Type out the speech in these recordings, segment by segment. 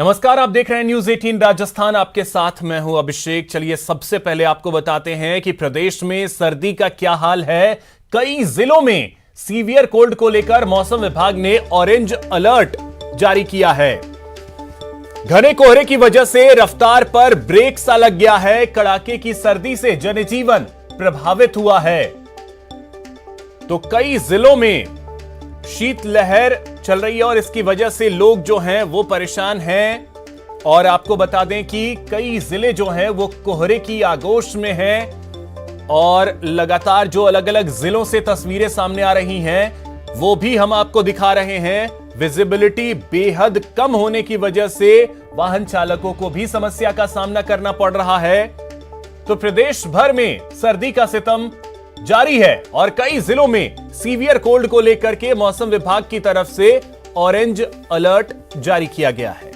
नमस्कार, आप देख रहे हैं न्यूज 18 राजस्थान। आपके साथ मैं हूं अभिषेक। चलिए सबसे पहले आपको बताते हैं कि प्रदेश में सर्दी का क्या हाल है। कई जिलों में सीवियर कोल्ड को लेकर मौसम विभाग ने ऑरेंज अलर्ट जारी किया है। घने कोहरे की वजह से रफ्तार पर ब्रेक सा लग गया है। कड़ाके की सर्दी से जनजीवन प्रभावित हुआ है। तो कई जिलों में शीतलहर चल रही है और इसकी वजह से लोग जो हैं वो परेशान हैं। और आपको बता दें कि कई जिले जो हैं वो कोहरे की आगोश में हैं और लगातार जो अलग अलग जिलों से तस्वीरें सामने आ रही हैं वो भी हम आपको दिखा रहे हैं। विजिबिलिटी बेहद कम होने की वजह से वाहन चालकों को भी समस्या का सामना करना पड़ रहा है। तो प्रदेश भर में सर्दी का सितम जारी है और कई जिलों में सीवियर कोल्ड को लेकर के मौसम विभाग की तरफ से ऑरेंज अलर्ट जारी किया गया है।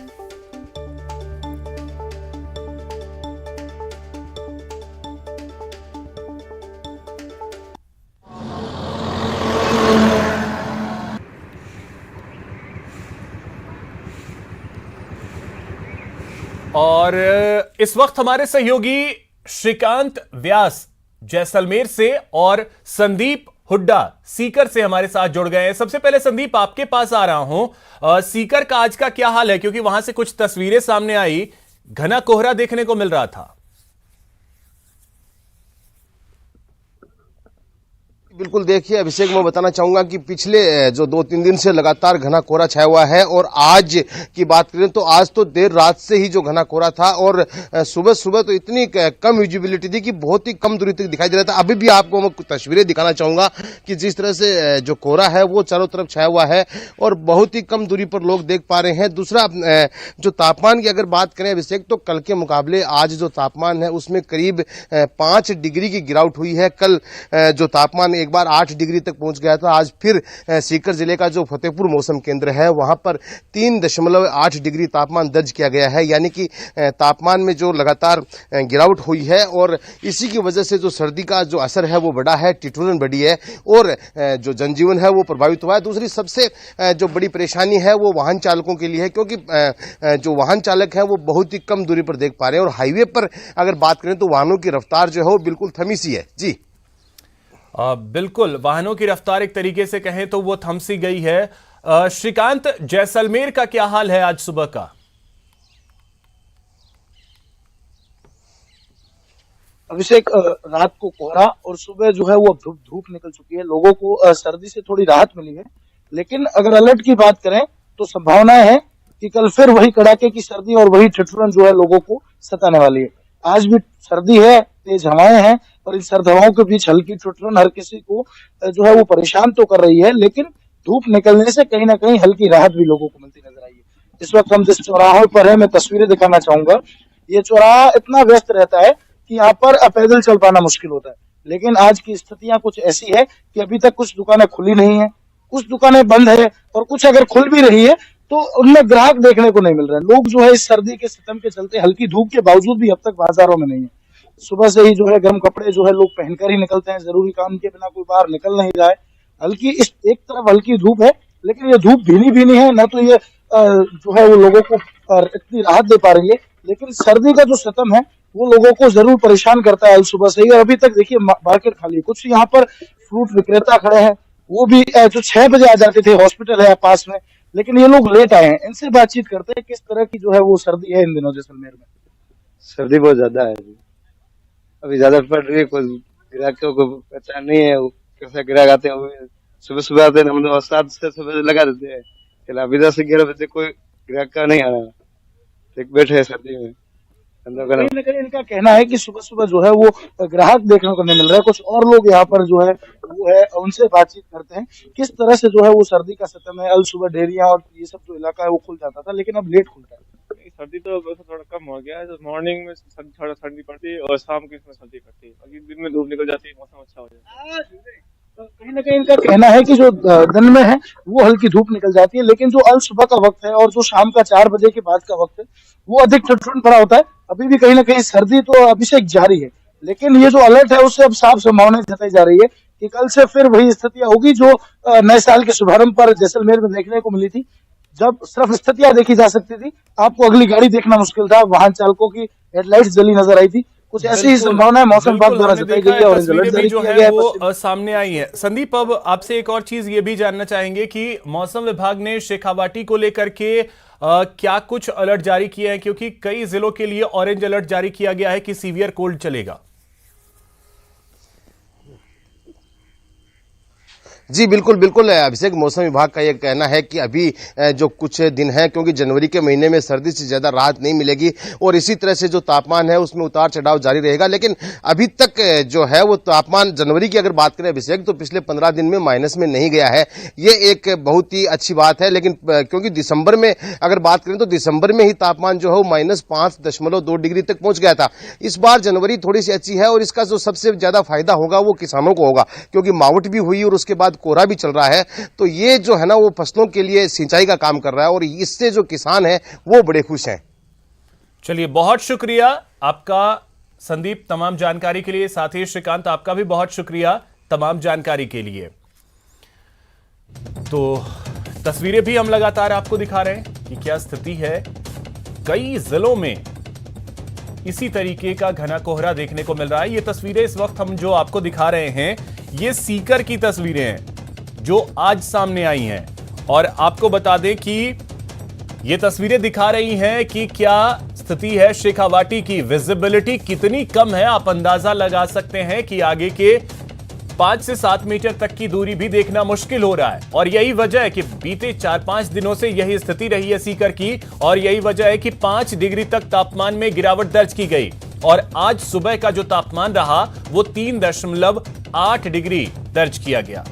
और इस वक्त हमारे सहयोगी श्रीकांत व्यास जैसलमेर से और संदीप हुड्डा सीकर से हमारे साथ जुड़ गए हैं। सबसे पहले संदीप, आपके पास आ रहा हूं। सीकर का आज का क्या हाल है, क्योंकि वहां से कुछ तस्वीरें सामने आई, घना कोहरा देखने को मिल रहा था। बिल्कुल, देखिए अभिषेक, मैं बताना चाहूंगा कि पिछले जो 2-3 दिन से लगातार घना कोहरा छाया हुआ है और आज की बात करें तो आज तो देर रात से ही जो घना कोहरा था और सुबह सुबह तो इतनी कम विजिबिलिटी थी कि बहुत ही कम दूरी तक दिखाई दे रहा था। अभी भी आपको मैं कुछ तस्वीरें दिखाना चाहूंगा कि जिस तरह से जो कोहरा है वो चारों तरफ छाया हुआ है और बहुत ही कम दूरी पर लोग देख पा रहे हैं। दूसरा, जो तापमान की अगर बात करें अभिषेक, तो कल के मुकाबले आज जो तापमान है उसमें करीब 5 डिग्री की गिरावट हुई है। कल जो तापमान एक बार 8 डिग्री तक पहुंच गया था। आज फिर सीकर जिले का जो फतेहपुर मौसम केंद्र है वहां पर 3.8 डिग्री तापमान दर्ज किया गया है। यानी कि तापमान में जो लगातार गिरावट हुई है और इसी की वजह से जो सर्दी का जो असर है वो बढ़ा है, ठिठुरन बढ़ी है और जो जनजीवन है वो प्रभावित हुआ है। दूसरी सबसे जो बड़ी परेशानी है वो वाहन चालकों के लिए है, क्योंकि जो वाहन चालक है वो बहुत ही कम दूरी पर देख पा रहे हैं और हाईवे पर अगर बात करें तो वाहनों की रफ्तार जो है वो बिल्कुल थमी सी है। जी बिल्कुल, वाहनों की रफ्तार एक तरीके से कहें तो वो थम सी गई है। श्रीकांत, जैसलमेर का क्या हाल है आज सुबह का? अभिषेक, रात को कोहरा और सुबह जो है वो धूप निकल चुकी है। लोगों को सर्दी से थोड़ी राहत मिली है, लेकिन अगर अलर्ट की बात करें तो संभावना है कि कल फिर वही कड़ाके की सर्दी और वही ठिठुरन जो है लोगों को सताने वाली है। आज भी सर्दी है, तेज हवाएं हैं और इन सर्द हवाओं के बीच हल्की ठिठुरन हर किसी को जो है वो परेशान तो कर रही है, लेकिन धूप निकलने से कहीं ना कहीं हल्की राहत भी लोगों को मिलती नजर आई है। इस वक्त हम जिस चौराहे पर है, मैं तस्वीरें दिखाना चाहूंगा। ये चौराहा इतना व्यस्त रहता है कि यहाँ पर पैदल चल पाना मुश्किल होता है, लेकिन आज की स्थितियां कुछ ऐसी है कि अभी तक कुछ दुकानें खुली नहीं है, कुछ दुकानें बंद है और कुछ अगर खुल भी रही है तो उनमें ग्राहक देखने को नहीं मिल रहे। लोग जो है इस सर्दी के सितम के चलते हल्की धूप के बावजूद भी अब तक बाजारों में नहीं है। सुबह से ही जो है गर्म कपड़े जो है लोग पहनकर ही निकलते हैं, जरूरी काम के बिना कोई बाहर निकल नहीं रहा है। हल्की इस एक तरफ हल्की धूप है, लेकिन ये धूप भीनी है, न तो ये जो है वो लोगों को इतनी राहत दे पा रही है, लेकिन सर्दी का जो सितम है वो लोगों को जरूर परेशान करता है सुबह से ही। और अभी तक देखिए मार्केट खाली है, कुछ यहाँ पर फ्रूट विक्रेता खड़े हैं, वो भी जो 6 बजे आ जाते थे, हॉस्पिटल है पास में, लेकिन ये लोग लेट आए हैं। इनसे बातचीत करते हैं किस तरह की जो है वो सर्दी है इन दिनों जैसलमेर में। सर्दी बहुत ज्यादा है, अभी ज्यादा पड़ रही है। कोई ग्राहकों को पहचान नहीं है, कैसे ग्राहक आते हैं, सुबह सुबह आते हैं, हम लोग 7 से सुबह लगा देते हैं, चला अभी 10 से 11 बजे कोई ग्राहक का नहीं आ रहा, एक बैठे है सर्दी में। कहीं न कहीं इनका कहना है कि सुबह सुबह जो है वो ग्राहक देखने को नहीं मिल रहा है। कुछ और लोग यहाँ पर जो है वो है उनसे बातचीत करते हैं किस तरह से जो है वो सर्दी का सितम है। अल सुबह डेयरियां और ये सब जो इलाका है वो खुल जाता था, लेकिन अब लेट खुलता है। सर्दी तो वैसे थोड़ा कम हो गया है, तो मॉर्निंग में थोड़ा ठंडी पड़ती है और शाम की इसमें सर्दी पड़ती है, बाकी दिन में धूप निकल जाती है, मौसम अच्छा हो जाता है। कहीं ना कहीं इनका कहना है कि जो दिन में है वो हल्की धूप निकल जाती है, लेकिन जो अल सुबह का वक्त है और जो शाम का 4 बजे के बाद का वक्त है वो अधिक ठंड भरा होता है। अभी भी कहीं ना कहीं सर्दी तो अभिषेक जारी है, लेकिन ये जो अलर्ट है उससे अब साफ संभावना जताई जा रही है कि कल से फिर वही स्थितियां होगी जो नए साल के शुभारंभ पर जैसलमेर में देखने को मिली थी। जब सिर्फ स्थितियां देखी जा सकती थी, आपको अगली गाड़ी देखना मुश्किल था, वाहन चालकों की हेडलाइट्स जली नजर आई थी। कुछ ऐसी ही संभावनाएं मौसम विभाग द्वारा जताई गई है और तस्वीरें भी जो किया है गया वो सामने आई है। संदीप, अब आपसे एक और चीज ये भी जानना चाहेंगे कि मौसम विभाग ने शेखावाटी को लेकर के क्या कुछ अलर्ट जारी किए हैं, क्योंकि कई जिलों के लिए ऑरेंज अलर्ट जारी किया गया है कि सीवियर कोल्ड चलेगा। जी बिल्कुल बिल्कुल अभिषेक, मौसम विभाग का यह कहना है कि अभी जो कुछ दिन है, क्योंकि जनवरी के महीने में सर्दी से ज्यादा राहत नहीं मिलेगी और इसी तरह से जो तापमान है उसमें उतार चढ़ाव जारी रहेगा। लेकिन अभी तक जो है वो तापमान जनवरी की अगर बात करें अभिषेक, तो पिछले 15 दिन में माइनस में नहीं गया है। ये एक बहुत ही अच्छी बात है। लेकिन क्योंकि दिसंबर में अगर बात करें तो दिसंबर में ही तापमान जो है -5.2 डिग्री तक पहुंच गया था। इस बार जनवरी थोड़ी सी अच्छी है और इसका जो सबसे ज्यादा फायदा होगा वो किसानों को होगा, क्योंकि मावठ भी हुई और उसके बाद कोहरा भी चल रहा है। तो ये जो है ना वो फसलों के लिए सिंचाई का काम कर रहा है और इससे जो किसान है वो बड़े खुश हैं। चलिए, बहुत शुक्रिया आपका संदीप तमाम जानकारी के लिए। साथ ही श्रीकांत, आपका भी बहुत शुक्रिया तमाम जानकारी के लिए। तो तस्वीरें भी हम लगातार आपको दिखा रहे हैं कि क्या स्थिति है। कई जिलों में इसी तरीके का घना कोहरा देखने को मिल रहा है। ये तस्वीरें इस वक्त हम जो आपको दिखा रहे हैं, ये सीकर की तस्वीरें हैं जो आज सामने आई हैं। और आपको बता दें कि ये तस्वीरें दिखा रही हैं कि क्या स्थिति है शेखावाटी की। विजिबिलिटी कितनी कम है, आप अंदाजा लगा सकते हैं कि आगे के 5 से 7 मीटर तक की दूरी भी देखना मुश्किल हो रहा है। और यही वजह है कि बीते 4-5 दिनों से यही स्थिति रही है सीकर की, और यही वजह है कि 5 डिग्री तक तापमान में गिरावट दर्ज की गई। और आज सुबह का जो तापमान रहा वो 3.8 डिग्री दर्ज किया गया।